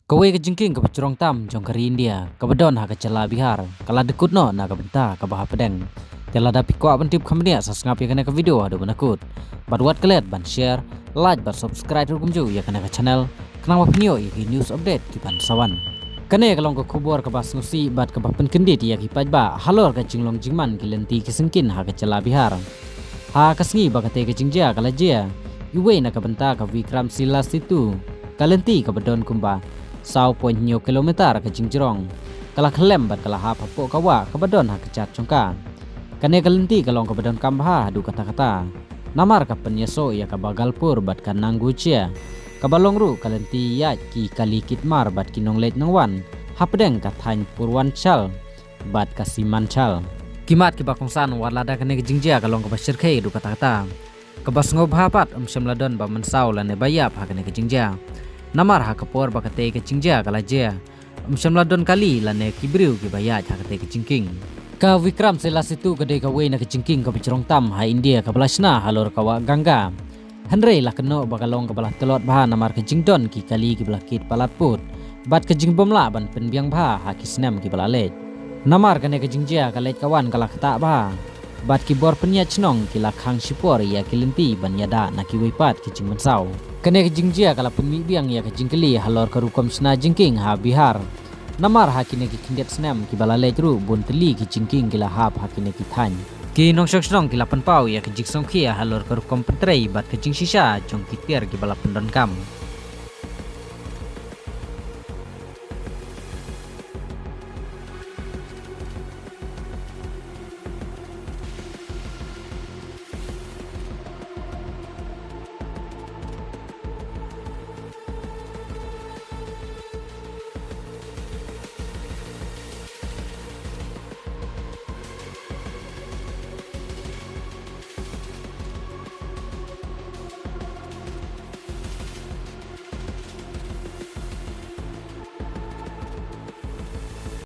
Kawai ke jingking ke pecurong tam jong kari India, ke bedon ha ke cela Bihar, kala dekut no na ke benta ke baha pedeng. Tela da pikwa bentip khamnia sa ngap ya kena ke video adu benakut. Badwat kelet ban share, like ban subscribe rukum ju ya kena ke channel. Kenang wapnyo ya ki news update ki ban sawan. Kene kalong ke kubur ke bas ngusi bat ke bapen kendit ya ki pajba halor ke jinglong jingman ki lenti ki sengkin ha ke cela Bihar. Ha kasngi ba ke jingja kala jia. Iwe na ke benta ke Vikram Sila situ. Kalenti ke bedon kumba. 0.9 kilometer ke Jingjerong kala kelem bat kala ha papo kawa ke bedon ha kecat congka kane kalenti kalong ke bedon kambha du kata-kata namar ka penyeso ya ka bagalpur bat kan nanggucia ka balongru kalenti ya ki kali kitmar bat kinong let nangwan ha pedeng ka thain purwanchal bat ka simanchal kimat ki bakongsan warlada kane ke jingjia kalong ke basirkhei du kata-kata ke basngob hapat semladon ba mensau lane bayap ha kane ke jingjia namar ha kapor bakate ke cingja kala jia mlamladon kali lane kibriu ki bayat ha kate ke cingking ka Vikram Sela situ gede ka we na ke cingking ka bicrong tam ha India ka balasna halor kawa gangga henre la keno bakalong ka balah telot bah namar ke jingdon ki kali ki belakit palatput bat ke jingbomla ban penbiang bah ha kisnem ki balale namar kane ke jingjia kala kawan kala kata bah bat ki bor penya chnong ki lakhang sipor ya kilenti ban yada na ki weipat ki jingmansau kene ke jingjia kala penmi biang ya ke jingkeli halor ka rukom sna jingking ha Bihar namar ha kine ki kindet snam ki balale tru bun teli ki jingking kila hap ha kine ki than ki nongsok snong ki lapan pau ya ke jingsong khia halor ka rukom pentrei bat ke jingsisa jong ki tiar ki bala pendon kam